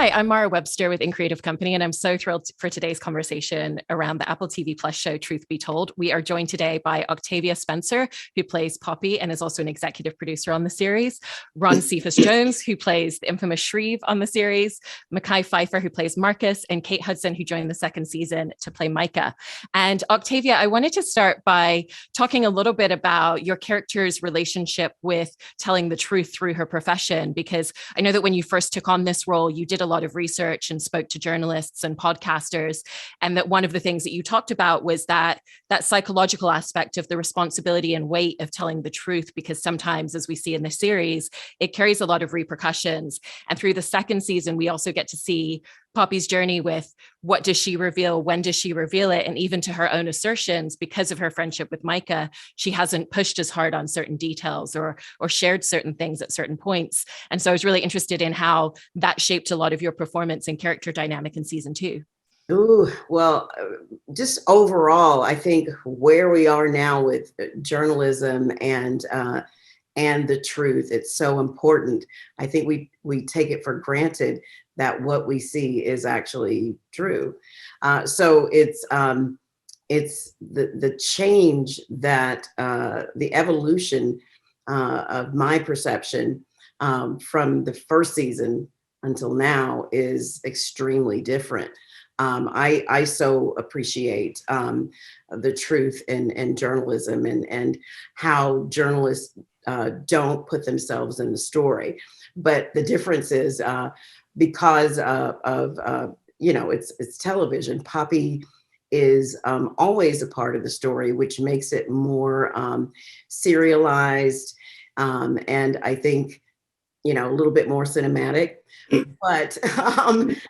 Hi, I'm Mara Webster with In Creative Company, and I'm so thrilled for today's conversation around the Apple TV Plus show, Truth Be Told. We are joined today by Octavia Spencer, who plays Poppy and is also an executive producer on the series, Cephas Jones, who plays the infamous Shreve on the series, Mekhi Phifer, who plays Marcus, and Kate Hudson, who joined the second season to play Micah. And Octavia, I wanted to start by talking a little bit about your character's relationship with telling the truth through her profession, because I know that when you first took on this role, you did a lot of research and spoke to journalists and podcasters, and that one of the things that you talked about was that psychological aspect of the responsibility and weight of telling the truth, because sometimes, as we see in the series, it carries a lot of repercussions. And through the second season, we also get to see Poppy's journey with what does she reveal, when does she reveal it, and even to her own assertions, because of her friendship with Micah, she hasn't pushed as hard on certain details or shared certain things at certain points. And so I was really interested in how that shaped a lot of your performance and character dynamic in season 2. Ooh, well, just overall, I think where we are now with journalism and the truth, it's so important. I think we take it for granted that what we see is actually true. So it's the change that the evolution of my perception from the first season until now is extremely different. I so appreciate the truth in journalism and how journalists don't put themselves in the story. But the difference is because of it's television. Poppy is always a part of the story, which makes it more serialized, and I think a little bit more cinematic. But I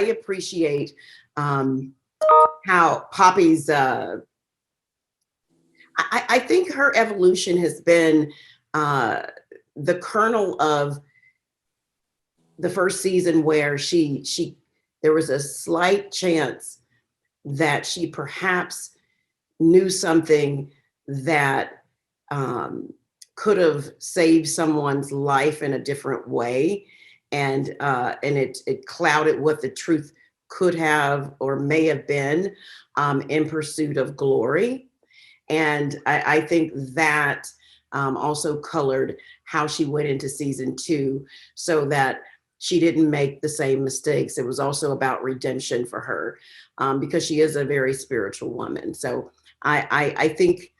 appreciate how Poppy's. I think her evolution has been the kernel of the first season, where there was a slight chance that she perhaps knew something that could have saved someone's life in a different way, and it clouded what the truth could have or may have been in pursuit of glory. And I think that also colored how she went into season 2, so that she didn't make the same mistakes. It was also about redemption for her, because she is a very spiritual woman. So I think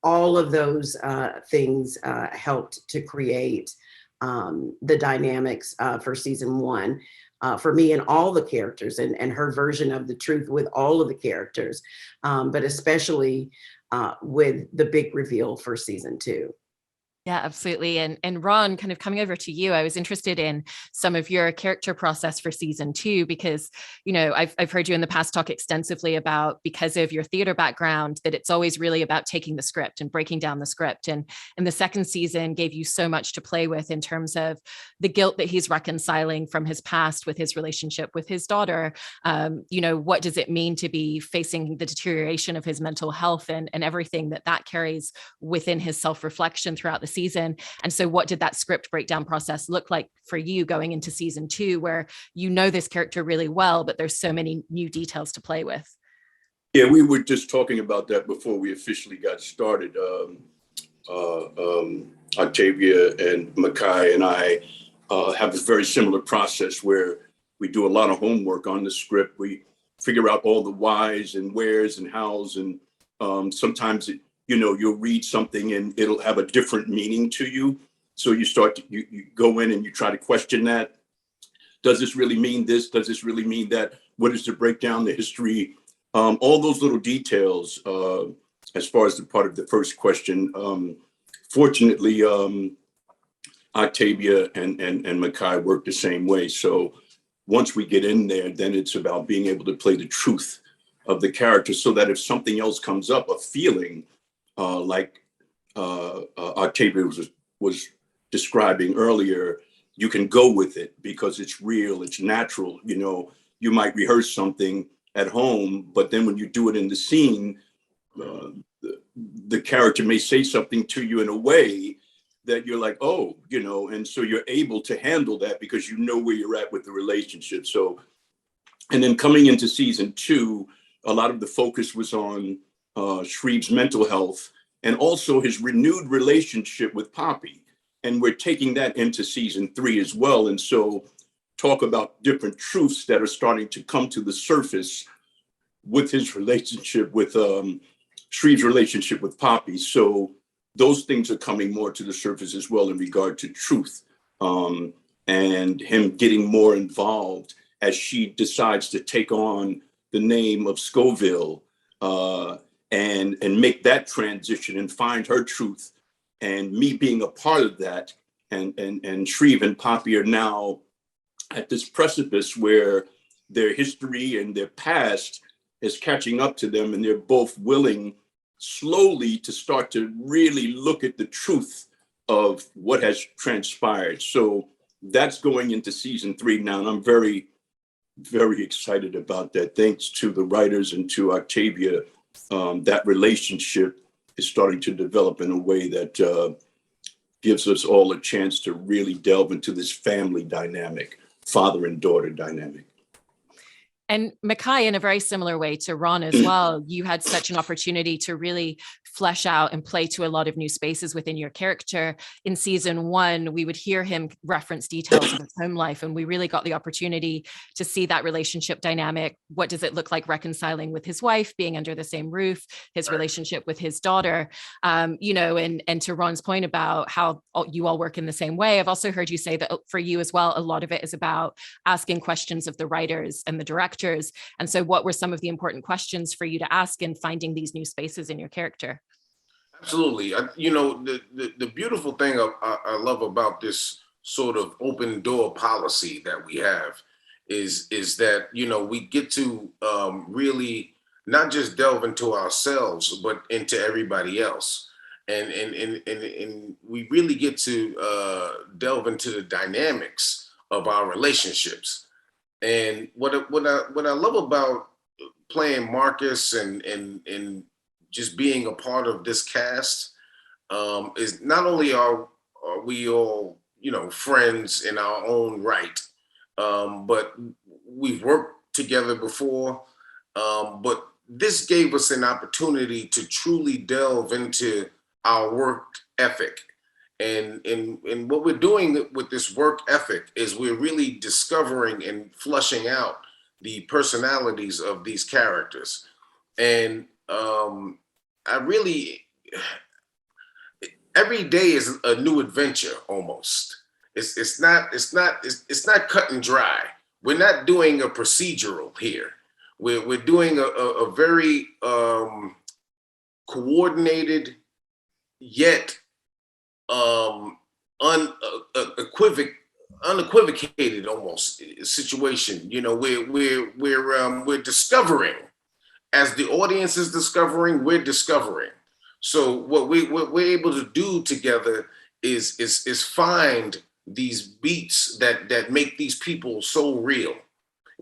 all of those things helped to create the dynamics for season 1 for me, and all the characters, and her version of the truth with all of the characters, but especially with the big reveal for season 2. Yeah, absolutely. And Ron, kind of coming over to you, I was interested in some of your character process for season 2, because, I've heard you in the past talk extensively about, because of your theater background, that it's always really about taking the script and breaking down the script. And the second season gave you so much to play with in terms of the guilt that he's reconciling from his past with his relationship with his daughter. What does it mean to be facing the deterioration of his mental health and everything that carries within his self-reflection throughout the season. And so what did that script breakdown process look like for you going into season 2, where this character really well, but there's so many new details to play with? Yeah, we were just talking about that before we officially got started. Octavia and Mekhi and I have a very similar process where we do a lot of homework on the script. We figure out all the whys and wheres and hows, and sometimes you'll read something and it'll have a different meaning to you. So you go in and you try to question that. Does this really mean this? Does this really mean that? What is the breakdown, the history? All those little details, as far as the part of the first question. Fortunately, Octavia and Mekhi work the same way. So once we get in there, then it's about being able to play the truth of the character, so that if something else comes up, a feeling, like Octavia was describing earlier, you can go with it because it's real, it's natural. You might rehearse something at home, but then when you do it in the scene, the character may say something to you in a way that you're like, oh, and so you're able to handle that because you know where you're at with the relationship. So, and then coming into season 2, a lot of the focus was on Shreve's mental health and also his renewed relationship with Poppy. And we're taking that into season 3 as well. And so talk about different truths that are starting to come to the surface with his relationship with Shreve's relationship with Poppy. So those things are coming more to the surface as well in regard to truth, and him getting more involved as she decides to take on the name of Scoville, and make that transition and find her truth, and me being a part of that. And Shreve and Poppy are now at this precipice where their history and their past is catching up to them, and they're both willing slowly to start to really look at the truth of what has transpired. So that's going into season 3 now, and I'm very, very excited about that. Thanks to the writers and to Octavia, that relationship is starting to develop in a way that gives us all a chance to really delve into this family dynamic, father and daughter dynamic. And Mekhi, in a very similar way to Ron as well, you had such an opportunity to really flesh out and play to a lot of new spaces within your character. In season 1, we would hear him reference details of his home life, and we really got the opportunity to see that relationship dynamic. What does it look like reconciling with his wife, being under the same roof, his relationship with his daughter, and to Ron's point about how you all work in the same way. I've also heard you say that for you as well, a lot of it is about asking questions of the writers and the directors. And so what were some of the important questions for you to ask in finding these new spaces in your character? Absolutely. The beautiful thing I love about this sort of open door policy that we have is that, we get to really not just delve into ourselves, but into everybody else. And we really get to delve into the dynamics of our relationships. And what I love about playing Marcus and just being a part of this cast is not only are we all, friends in our own right, but we've worked together before. But this gave us an opportunity to truly delve into our work ethic. And what we're doing with this work ethic is we're really discovering and flushing out the personalities of these characters. And every day is a new adventure almost. It's not cut and dry. We're not doing a procedural here. We're doing a very coordinated yet unequivocated almost situation. We're discovering. As the audience is discovering, we're discovering. So what we're able to do together is find these beats that make these people so real.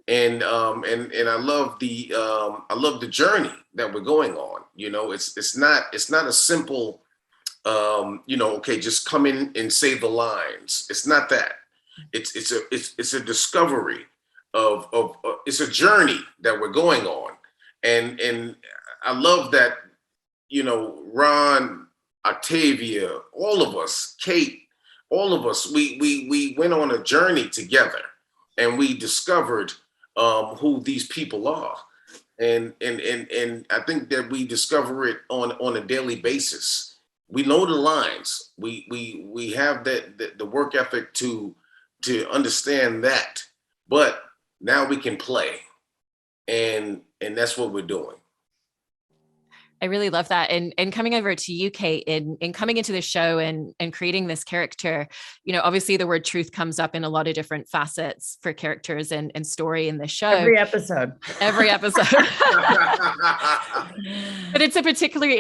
And I love the journey that we're going on. It's not a simple okay, just come in and say the lines. It's not that. It's a discovery of it's a journey that we're going on. And I love that, Ron, Octavia, all of us, Kate, all of us, we went on a journey together, and we discovered who these people are. And I think that we discover it on a daily basis. We know the lines. We have the work ethic to understand that, but now we can play. And that's what we're doing. I really love that. And coming over to you, Kate, in coming into the show and creating this character, obviously the word truth comes up in a lot of different facets for characters and story in the show. Every episode. But it's a particularly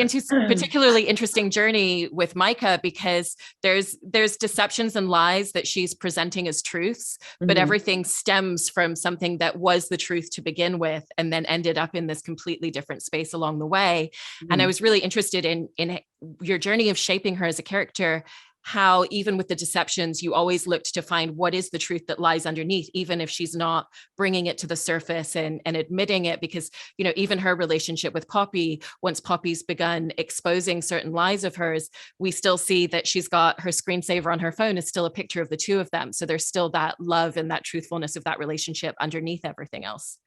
interesting journey with Micah, because there's deceptions and lies that she's presenting as truths, but everything stems from something that was the truth to begin with, and then ended up in this completely different space along the way. And I was really interested in your journey of shaping her as a character. how even with the deceptions, you always looked to find what is the truth that lies underneath, even if she's not bringing it to the surface and admitting it. Because, you know, even her relationship with Poppy, once Poppy's begun exposing certain lies of hers, we still see that she's got her screensaver on her phone is still a picture of the two of them. So there's still that love and that truthfulness of that relationship underneath everything else.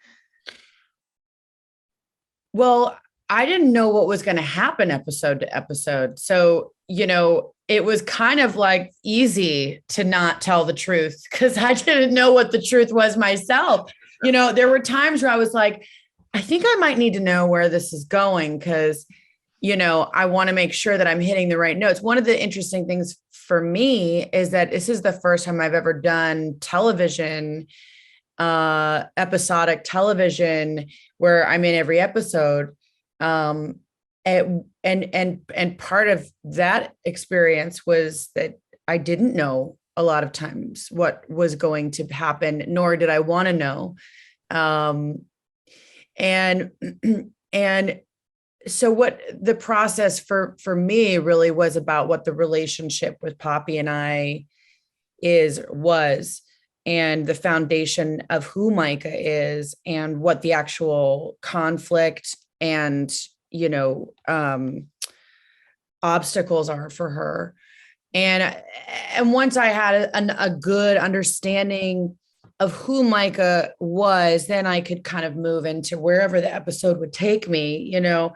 Well, I didn't know what was going to happen episode to episode. So, you know, it was kind of like easy to not tell the truth because I didn't know what the truth was myself. You know, there were times where I was like, I think I might need to know where this is going because, you know, I want to make sure that I'm hitting the right notes. One of the interesting things for me is that this is the first time I've ever done television, episodic television, where I'm in every episode. And part of that experience was that I didn't know a lot of times what was going to happen, nor did I want to know. And so what the process for me really was about what the relationship with Poppy and I was, and the foundation of who Micah is and what the actual conflict and, you know, obstacles are for her. And once I had a good understanding of who Micah was, then I could kind of move into wherever the episode would take me, you know,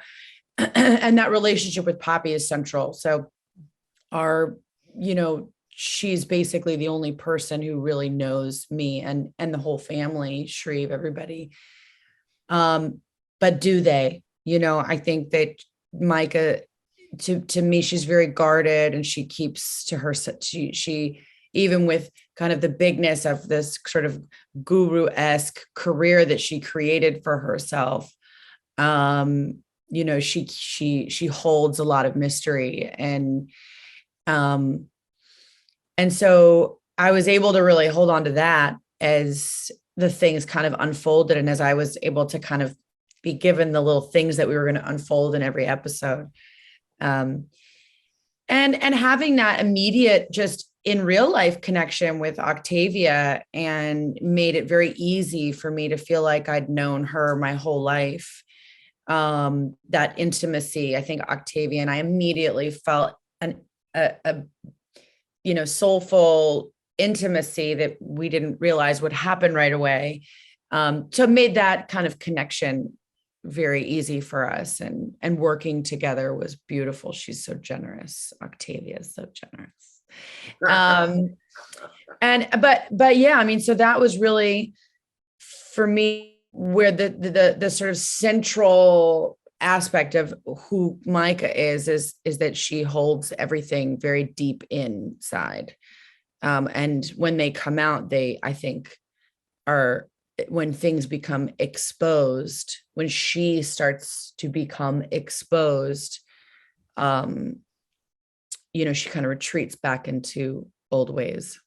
and that relationship with Poppy is central. So you know, she's basically the only person who really knows me and the whole family, Shreve, everybody. But do they, you know, I think that Micah, to me, she's very guarded and she keeps to her, she even with kind of the bigness of this sort of guru-esque career that she created for herself. You know, she holds a lot of mystery and so I was able to really hold on to that as the things kind of unfolded. And as I was able to kind of be given the little things that we were going to unfold in every episode. And having that immediate, just in real life connection with Octavia, and made it very easy for me to feel like I'd known her my whole life. That intimacy, I think Octavia and I immediately felt a you know, soulful intimacy that we didn't realize would happen right away. So it made that kind of connection very easy for us, and working together was beautiful. She's so generous. Octavia is so generous. But yeah, I mean, so that was really for me where the sort of central aspect of who Micah is that she holds everything very deep inside. And when they come out, they, I think, are, when things become exposed, when she starts to become exposed, you know, she kind of retreats back into old ways.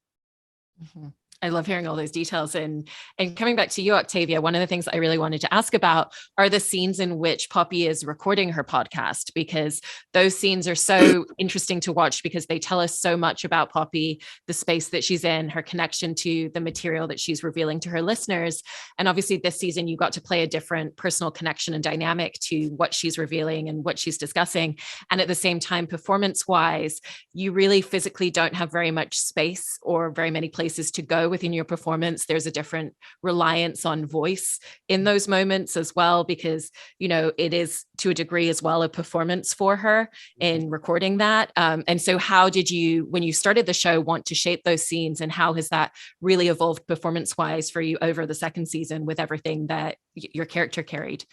Mm-hmm. I love hearing all those details. And coming back to you, Octavia, one of the things I really wanted to ask about are the scenes in which Poppy is recording her podcast, because those scenes are so interesting to watch because they tell us so much about Poppy, the space that she's in, her connection to the material that she's revealing to her listeners. And obviously this season, you got to play a different personal connection and dynamic to what she's revealing and what she's discussing. And at the same time, performance-wise, you really physically don't have very much space or very many places to go within your performance. There's a different reliance on voice in those moments as well, because, you know, it is to a degree as well a performance for her in recording that. And so how did you, when you started the show, want to shape those scenes, and how has that really evolved performance-wise for you over the second season with everything that your character carried?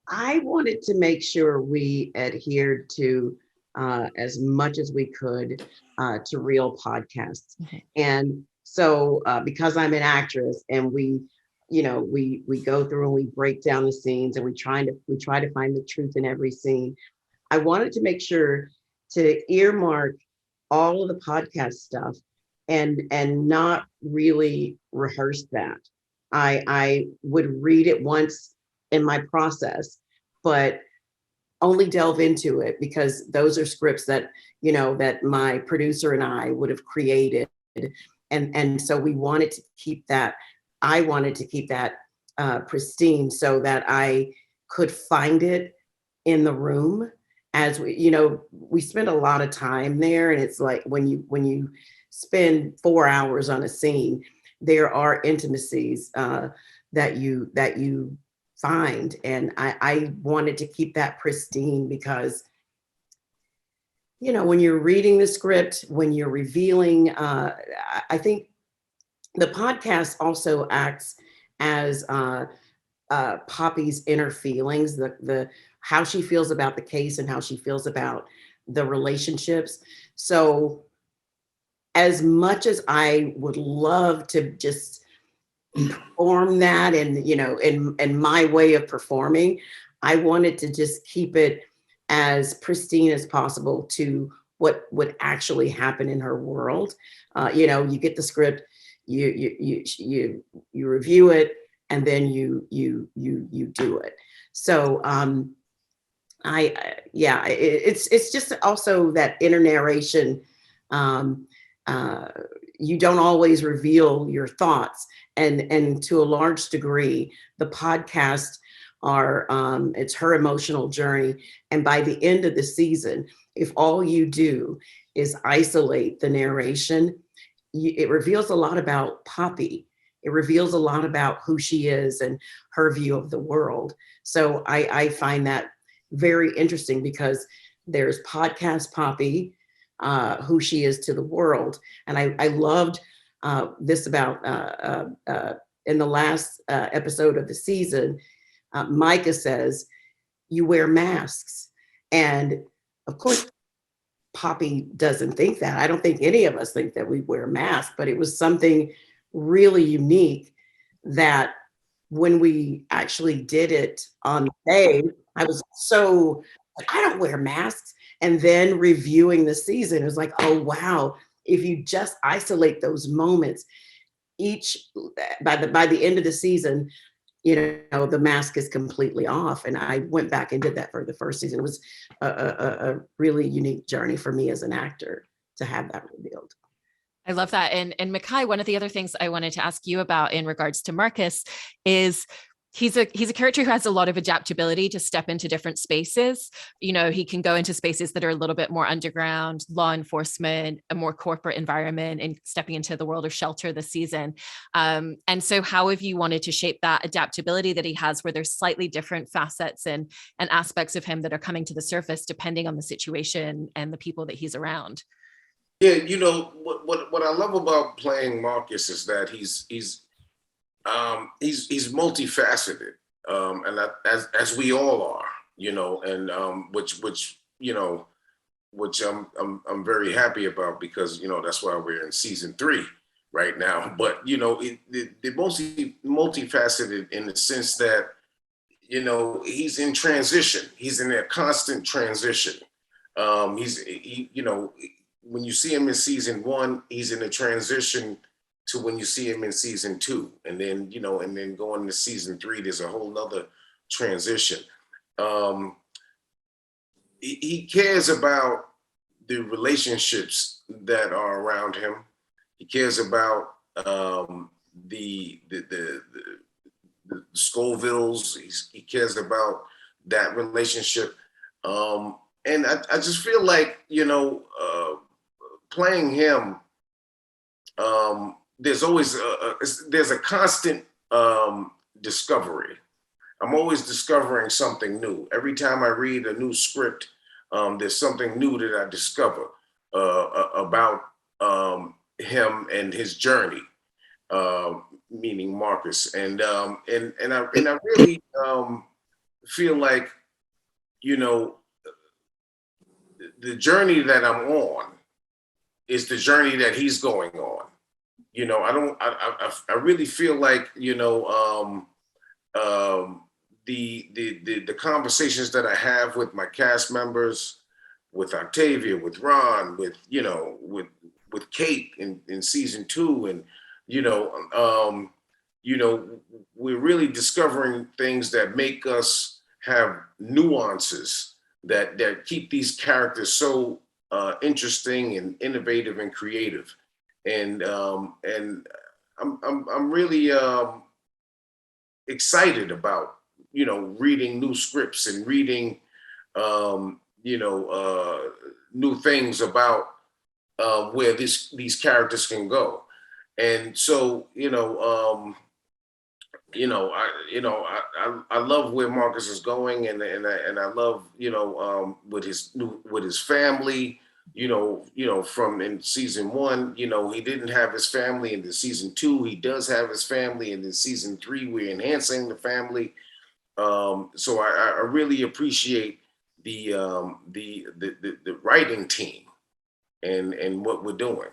I wanted to make sure we adhered to as much as we could to real podcasts. Okay. And so because I'm an actress and we go through and we break down the scenes and we try to find the truth in every scene, I wanted to make sure to earmark all of the podcast stuff and not really rehearse that. I would read it once in my process, but only delve into it because those are scripts that, you know, that my producer and I would have created. And so we wanted to keep that, I wanted to keep that pristine so that I could find it in the room. As we, you know, we spend a lot of time there, and it's like when you spend 4 hours on a scene, there are intimacies that you find, and I wanted to keep that pristine because, you know, when you're reading the script, when you're revealing, I think the podcast also acts as Poppy's inner feelings, the how she feels about the case and how she feels about the relationships. So as much as I would love to just perform that and, you know, in my way of performing, I wanted to just keep it as pristine as possible to what would actually happen in her world. You know, you get the script, you review it, and then you do it. So it's just also that inner narration. You don't always reveal your thoughts, and to a large degree, the podcast are it's her emotional journey. And by the end of the season, if all you do is isolate the narration, it reveals a lot about Poppy. It reveals a lot about who she is and her view of the world. So I find that very interesting because there's podcast Poppy, who she is to the world. And I loved this about in the last episode of the season, Micah says, you wear masks. And of course, Poppy doesn't think that. I don't think any of us think that we wear masks, but it was something really unique that when we actually did it on the day, I was so, I don't wear masks. And then reviewing the season, it was like, oh, wow, if you just isolate those moments, each, by the end of the season, you know, the mask is completely off. And I went back and did that for the first season. It was a really unique journey for me as an actor to have that revealed. I love that. And Mekhi, one of the other things I wanted to ask you about in regards to Marcus is he's a character who has a lot of adaptability to step into different spaces. You know, he can go into spaces that are a little bit more underground, law enforcement, a more corporate environment, and stepping into the world of Shelter this season. And so how have you wanted to shape that adaptability that he has, where there's slightly different facets and aspects of him that are coming to the surface depending on the situation and the people that he's around? Yeah, you know what I love about playing Marcus is that he's multifaceted, and as we all are, you know, and which you know, which I'm very happy about because, you know, that's why we're in season 3 right now. But you know, they're mostly multifaceted in the sense that, you know, he's in transition. He's in a constant transition. You know, when you see him in season 1, he's in a transition to when you see him in season 2. And then, you know, and then going to season 3, there's a whole nother transition. He cares about the relationships that are around him. He cares about the Scovilles. He cares about that relationship. And I just feel like, you know, playing him, there's always there's a constant discovery. I'm always discovering something new. Every time I read a new script, there's something new that I discover about him and his journey, meaning Marcus. And I really feel like, you know, the journey that I'm on is the journey that he's going on. You know, I really feel like, you know, the conversations that I have with my cast members, with Octavia, with Ron, with, you know, with Kate in season 2, and, you know, we're really discovering things that make us have nuances that keep these characters so interesting and innovative and creative. And I'm really excited about, you know, reading new scripts and reading new things about where these characters can go. And so, I love where Marcus is going, and I love, with his family, from in season 1, he didn't have his family. In season 2, he does have his family, and in season 3, we're enhancing the family. So I really appreciate the writing team and what we're doing.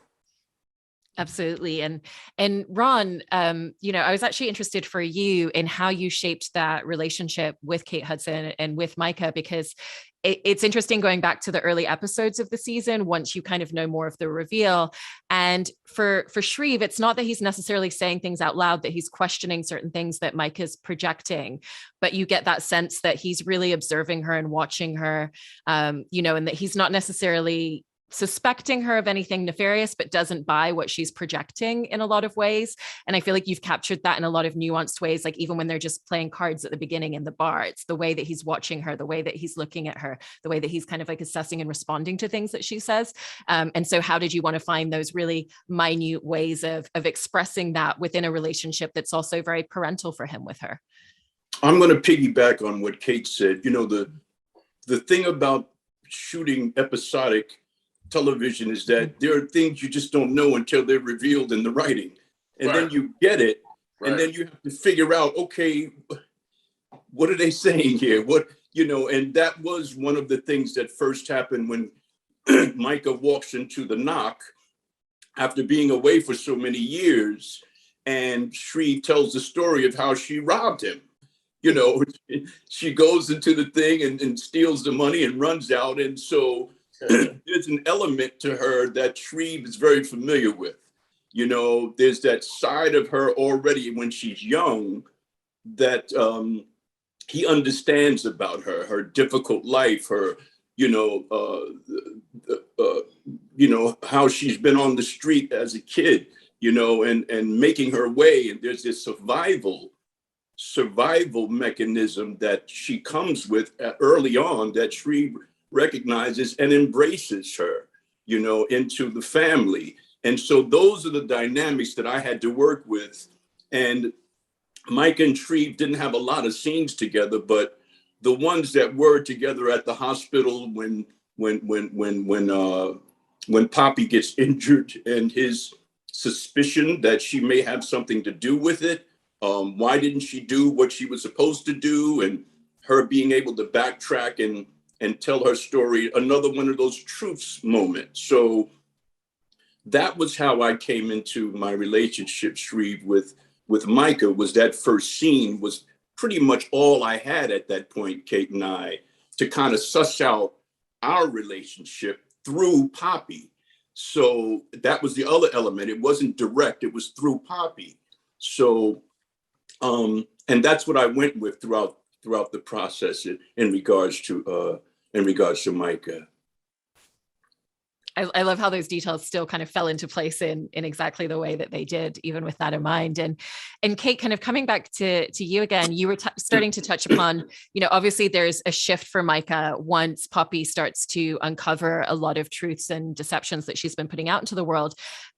Absolutely. And Ron, I was actually interested for you in how you shaped that relationship with Kate Hudson and with Micah, because it's interesting going back to the early episodes of the season, once you kind of know more of the reveal. And for Shreve, it's not that he's necessarily saying things out loud, that he's questioning certain things that Micah's projecting, but you get that sense that he's really observing her and watching her, and that he's not necessarily suspecting her of anything nefarious, but doesn't buy what she's projecting in a lot of ways. And I feel like you've captured that in a lot of nuanced ways, like even when they're just playing cards at the beginning in the bar, it's the way that he's watching her, the way that he's looking at her, the way that he's kind of like assessing and responding to things that she says. And so how did you want to find those really minute ways of expressing that within a relationship that's also very parental for him with her? I'm going to piggyback on what Kate said. The thing about shooting episodic television is that there are things you just don't know until they're revealed in the writing, and then you get it, and then you have to figure out, okay, what are they saying here? And that was one of the things that first happened when Micah walks into the knock after being away for so many years, and Shreve tells the story of how she robbed him. She goes into the thing and steals the money and runs out, and so there's an element to her that Shreve is very familiar with. There's that side of her already when she's young that he understands about her difficult life, her, how she's been on the street as a kid, and making her way. And there's this survival mechanism that she comes with early on that Shreve recognizes and embraces her, into the family. And so those are the dynamics that I had to work with. And Mike and Shreve didn't have a lot of scenes together, but the ones that were together at the hospital when Poppy gets injured and his suspicion that she may have something to do with it. Why didn't she do what she was supposed to do? And her being able to backtrack and tell her story, another one of those truths moments. So that was how I came into my relationship, Shreve, with Micah. Was that first scene was pretty much all I had at that point, Kate and I, to kind of suss out our relationship through Poppy. So that was the other element. It wasn't direct, it was through Poppy. So, and that's what I went with throughout the process in regards to Micah. I love how those details still kind of fell into place in exactly the way that they did, even with that in mind. And Kate, kind of coming back to you again, you were starting to touch upon, obviously there's a shift for Micah once Poppy starts to uncover a lot of truths and deceptions that she's been putting out into the world.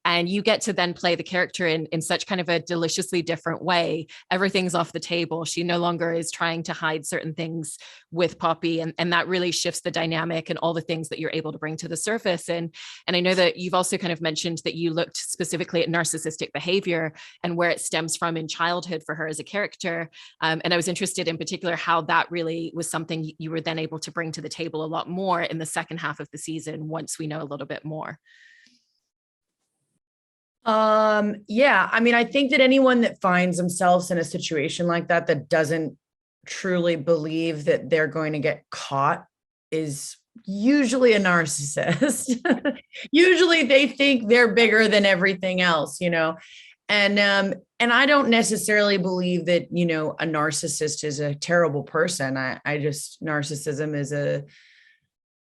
And you get to then play the character in such kind of a deliciously different way. Everything's off the table. She no longer is trying to hide certain things with Poppy. And that really shifts the dynamic and all the things that you're able to bring to the surface. And I know that you've also kind of mentioned that you looked specifically at narcissistic behavior and where it stems from in childhood for her as a character. And I was interested in particular how that really was something you were then able to bring to the table a lot more in the second half of the season once we know a little bit more. Yeah, I mean, I think that anyone that finds themselves in a situation like that doesn't truly believe that they're going to get caught is usually a narcissist. Usually they think they're bigger than everything else, and I don't necessarily believe that, a narcissist is a terrible person. I just, narcissism is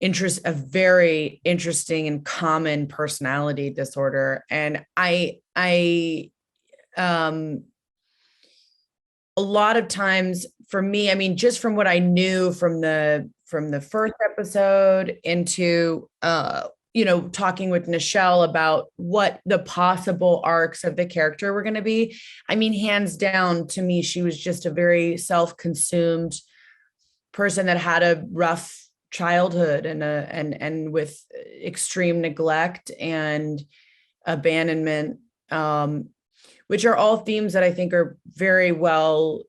a very interesting and common personality disorder. And a lot of times for me, I mean, just from what I knew from the first episode into, talking with Nichelle about what the possible arcs of the character were going to be. I mean, hands down, to me, she was just a very self-consumed person that had a rough childhood and with extreme neglect and abandonment, which are all themes that I think are very well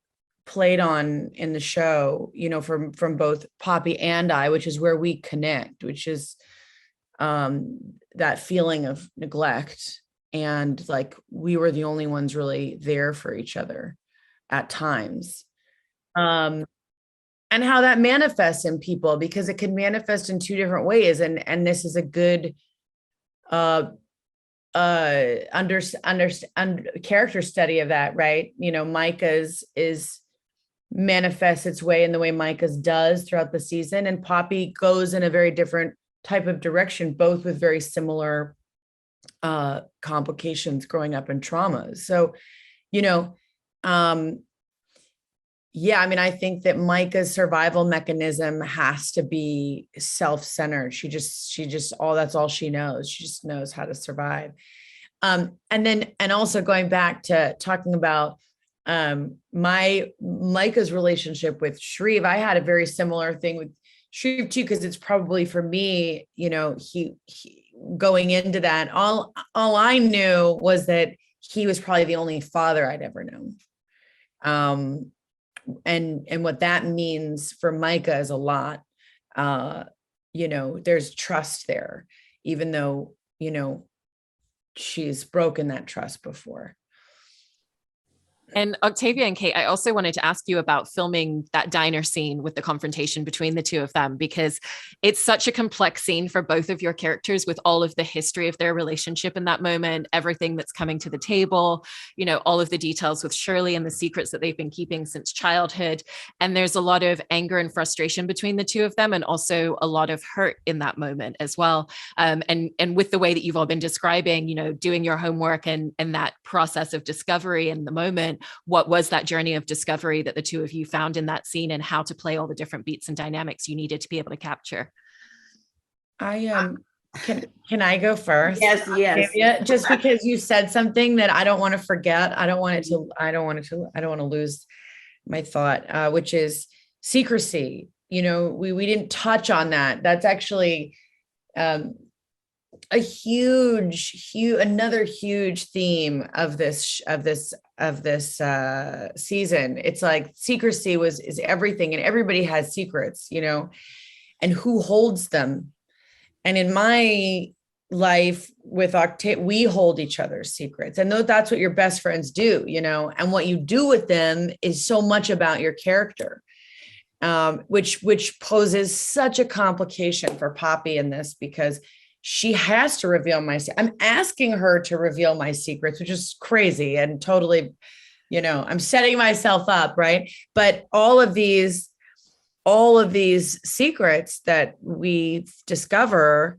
played on in the show, from both Poppy and I, which is where we connect, which is that feeling of neglect. And like, we were the only ones really there for each other at times. And how that manifests in people, because it can manifest in two different ways. And this is a good character study of that, right? Micah's manifests its way in the way Micah's does throughout the season, and Poppy goes in a very different type of direction, both with very similar complications growing up in traumas. So, I mean, I think that Micah's survival mechanism has to be self-centered. She just that's all she knows. She just knows how to survive. And also going back to talking about Micah's relationship with Shreve, I had a very similar thing with Shreve too, because it's probably for me, he going into that, all I knew was that he was probably the only father I'd ever known. And what that means for Micah is a lot. There's trust there, even though, she's broken that trust before. And Octavia and Kate, I also wanted to ask you about filming that diner scene with the confrontation between the two of them, because it's such a complex scene for both of your characters, with all of the history of their relationship in that moment, everything that's coming to the table, all of the details with Shirley and the secrets that they've been keeping since childhood. And there's a lot of anger and frustration between the two of them, and also a lot of hurt in that moment as well. And with the way that you've all been describing, doing your homework and that process of discovery in the moment, what was that journey of discovery that the two of you found in that scene, and how to play all the different beats and dynamics you needed to be able to capture? Can I go first? Yes. Octavia? Just because you said something that I don't want to forget. I don't want to lose my thought, which is secrecy. We didn't touch on that. That's actually another huge theme of this season. It's like secrecy is everything, and everybody has secrets, and who holds them. And in my life with Octavia, we hold each other's secrets, and that's what your best friends do, and what you do with them is so much about your character, which poses such a complication for Poppy in this, because she has to reveal I'm asking her to reveal my secrets, which is crazy and totally, I'm setting myself up, right? But all of these secrets that we discover,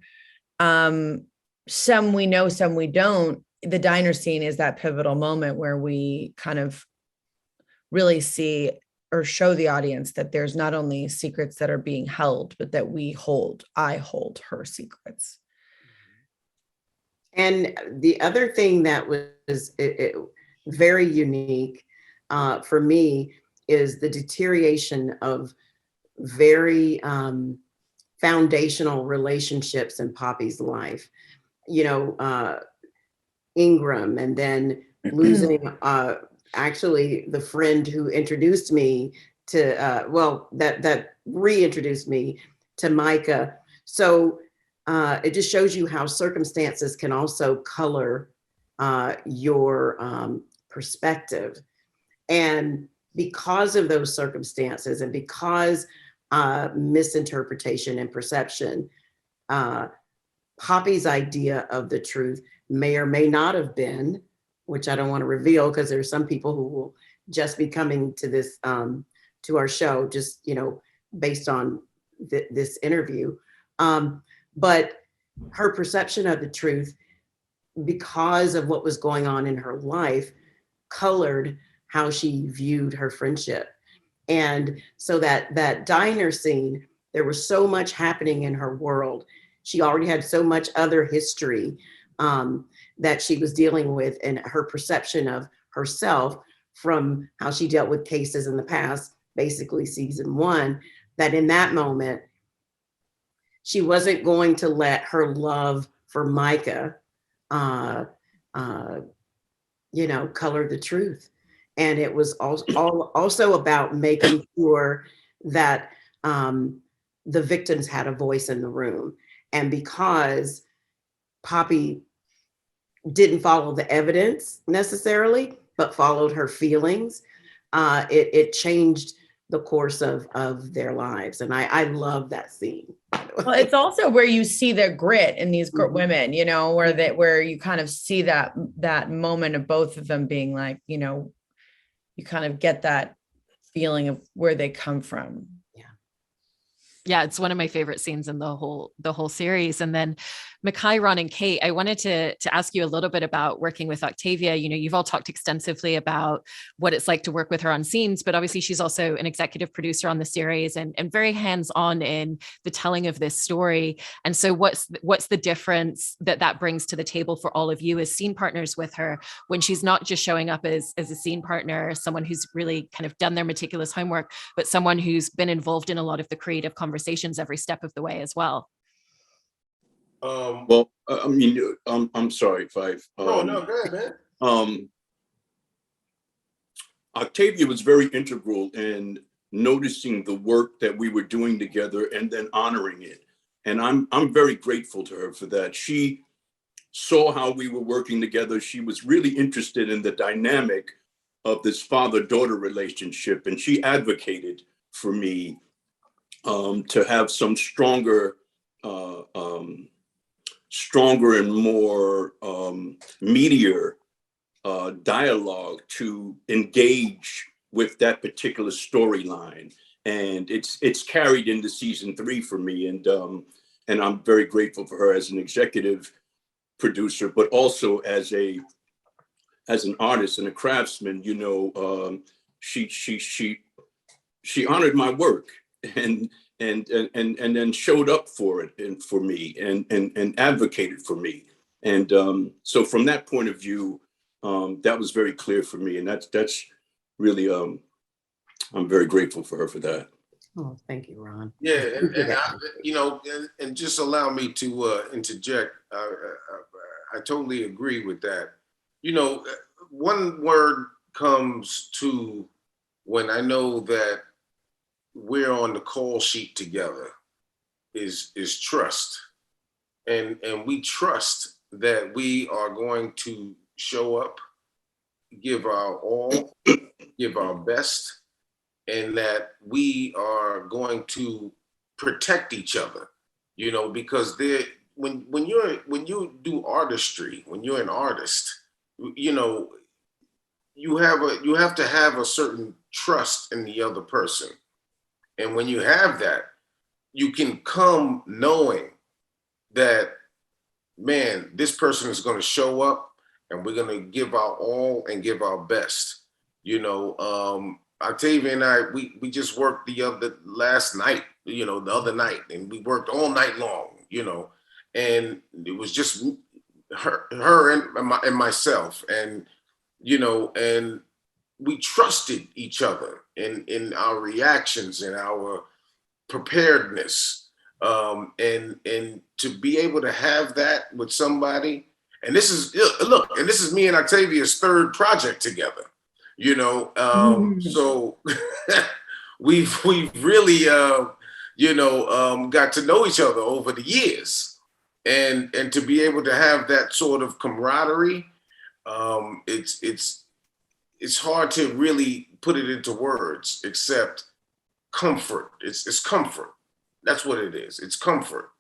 some we know, some we don't. The diner scene is that pivotal moment where we kind of really see or show the audience that there's not only secrets that are being held, but that I hold her secrets. And the other thing that was very unique for me is the deterioration of very foundational relationships in Poppy's life. Ingram, and then losing actually the friend who introduced me to, that reintroduced me to Micah. So it just shows you how circumstances can also color your perspective. And because of those circumstances, and because misinterpretation and perception, Poppy's idea of the truth may or may not have been, which I don't want to reveal, because there's some people who will just be coming to this, to our show, just, based on this interview. But her perception of the truth, because of what was going on in her life, colored how she viewed her friendship. And so that diner scene, there was so much happening in her world. She already had so much other history that she was dealing with, and her perception of herself from how she dealt with cases in the past, basically season 1, that in that moment, she wasn't going to let her love for Micah, color the truth. And it was also about making sure that the victims had a voice in the room. And because Poppy didn't follow the evidence necessarily, but followed her feelings, it changed the course of their lives. And I love that scene. Well, it's also where you see the grit in these women, where you kind of see that moment of both of them being like, you kind of get that feeling of where they come from. Yeah, it's one of my favorite scenes in the whole series. And then Mekhi, Ron, and Kate, I wanted to ask you a little bit about working with Octavia. You've all talked extensively about what it's like to work with her on scenes, but obviously she's also an executive producer on the series and very hands-on in the telling of this story. And so what's the difference that brings to the table for all of you as scene partners with her, when she's not just showing up as a scene partner, someone who's really kind of done their meticulous homework, but someone who's been involved in a lot of the creative conversations every step of the way as well? I'm sorry, Phife. No, go ahead, man. Octavia was very integral in noticing the work that we were doing together and then honoring it. And I'm very grateful to her for that. She saw how we were working together. She was really interested in the dynamic of this father-daughter relationship, and she advocated for me to have some stronger and more meatier dialogue to engage with that particular storyline, and it's carried into season 3 for me, and I'm very grateful for her as an executive producer, but also as an artist and a craftsman. She honored my work and then showed up for it and for me and advocated for me. And so from that point of view, that was very clear for me. And that's really, I'm very grateful for her for that. Oh, thank you, Ron. Yeah, and just allow me to interject. I totally agree with that. One word comes to when I know that we're on the call sheet together is trust. And we trust that we are going to show up, give our all, give our best, and that we are going to protect each other, because when you do artistry, when you're an artist, you have to have a certain trust in the other person. And when you have that, you can come knowing that, man, this person is going to show up and we're going to give our all and give our best. Octavia and I, we just worked the other night, and we worked all night long, and it was just her and myself, and, and we trusted each other in our reactions and our preparedness. And to be able to have that with somebody, and this is me and Octavia's 3rd project together, so we've really, got to know each other over the years, and to be able to have that sort of camaraderie, it's hard to really put it into words, except comfort. It's comfort. That's what it is. It's comfort.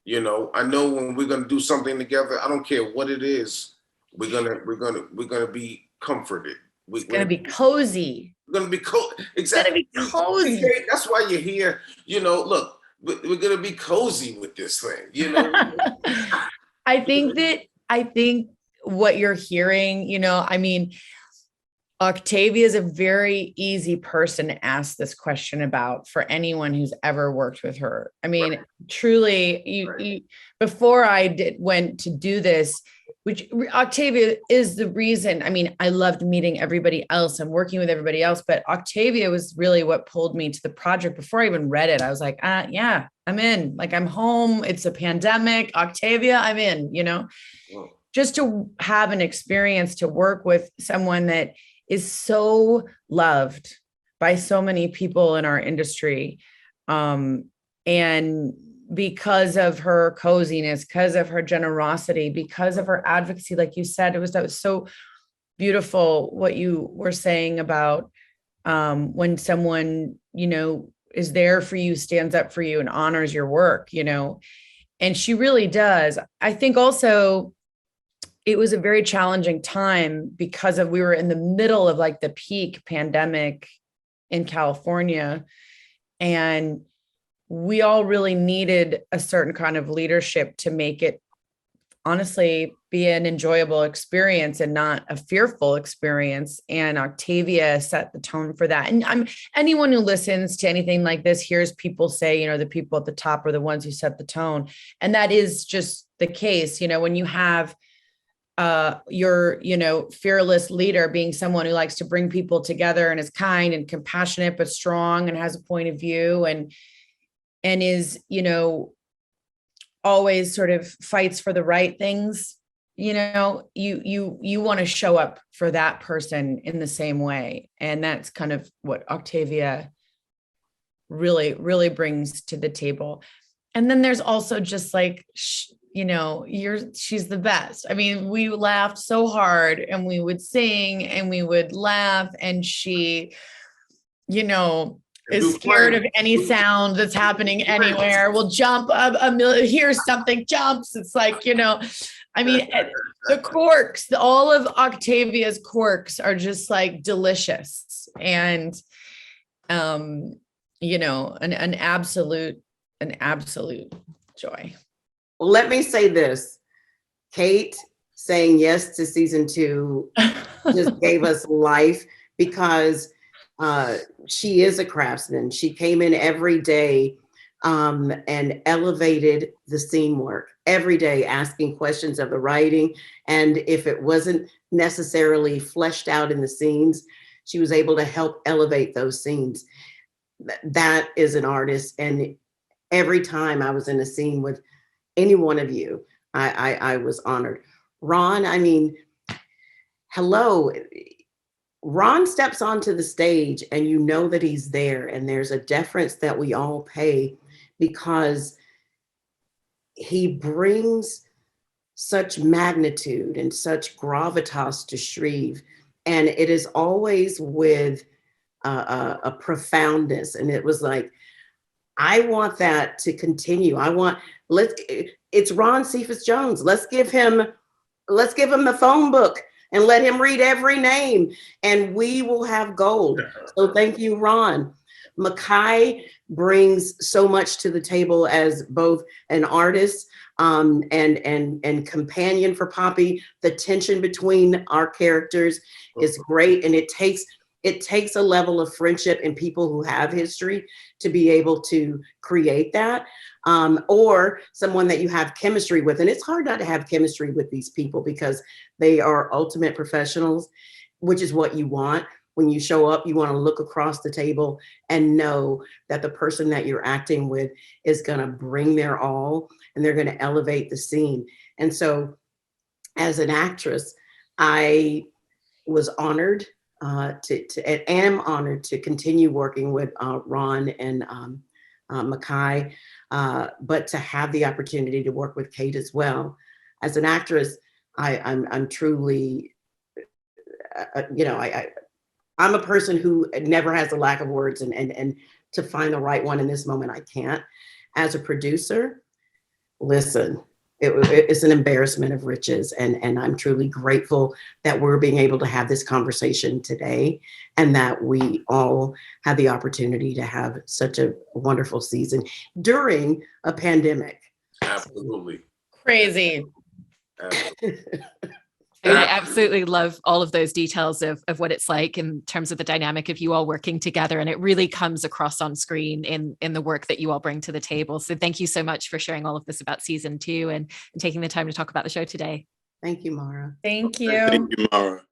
I know when we're gonna do something together, I don't care what it is, we're gonna be comforted. It's gonna be cozy. We're gonna be cozy. Exactly. It's gonna be cozy. That's why you're here. Look, we're gonna be cozy with this thing, you know. I think what you're hearing, you know, I mean, Octavia is a very easy person to ask this question about for anyone who's ever worked with her. I mean, truly, you before I went to do this, which Octavia is the reason. I mean, I loved meeting everybody else and working with everybody else, but Octavia was really what pulled me to the project. Before I even read it, I was like, yeah, I'm in. Like, I'm home. It's a pandemic. Octavia, I'm in, you know, just to have an experience to work with someone that is so loved by so many people in our industry. And because of her coziness, because of her generosity, because of her advocacy, like you said, that was so beautiful what you were saying about when someone, you know, is there for you, stands up for you and honors your work, you know, and she really does. I think also it was a very challenging time because we were in the middle of like the peak pandemic in California, and we all really needed a certain kind of leadership to make it honestly be an enjoyable experience and not a fearful experience. And Octavia set the tone for that. And anyone who listens to anything like this hears people say, you know, the people at the top are the ones who set the tone. And that is just the case. You know, when you have your, you know, fearless leader being someone who likes to bring people together and is kind and compassionate, but strong and has a point of view and is, you know, always sort of fights for the right things, you know, you want to show up for that person in the same way. And that's kind of what Octavia really, really brings to the table. And then there's also just like, you know, she's the best. I mean, we laughed so hard and we would sing and we would laugh, and she, you know, is scared of any sound that's happening anywhere. Will jump hears something, jumps. It's like, you know, I mean, the quirks, all of Octavia's quirks are just like delicious. And, you know, an absolute joy. Well, let me say this. Kate saying yes to season 2 just gave us life, because she is a craftsman. She came in every day and elevated the scene work every day, asking questions of the writing. And if it wasn't necessarily fleshed out in the scenes, she was able to help elevate those scenes. That is an artist. And every time I was in a scene with any one of you, I was honored. Ron, I mean, hello. Ron steps onto the stage and you know that he's there, and there's a deference that we all pay because he brings such magnitude and such gravitas to Shreve, and it is always with a profoundness. And it was like, I want that to continue. It's Ron Cephas Jones. Let's give him the phone book and let him read every name, and we will have gold. So thank you, Ron. Mekhi brings so much to the table as both an artist and companion for Poppy. The tension between our characters is great, and it takes a level of friendship in people who have history to be able to create that, or someone that you have chemistry with. And it's hard not to have chemistry with these people because they are ultimate professionals, which is what you want. When you show up, you want to look across the table and know that the person that you're acting with is going to bring their all and they're going to elevate the scene. And so as an actress, I was honored and am honored to continue working with Ron and Mekhi, but to have the opportunity to work with Kate as well. As an actress, I'm truly, you know, I'm a person who never has a lack of words, and to find the right one in this moment, I can't. As a producer, listen, it's an embarrassment of riches. And I'm truly grateful that we're being able to have this conversation today, and that we all had the opportunity to have such a wonderful season during a pandemic. Absolutely. Crazy. And I absolutely love all of those details of what it's like in terms of the dynamic of you all working together. And it really comes across on screen in the work that you all bring to the table. So thank you so much for sharing all of this about season 2 and taking the time to talk about the show today. Thank you, Mara. Thank you. Thank you, Mara.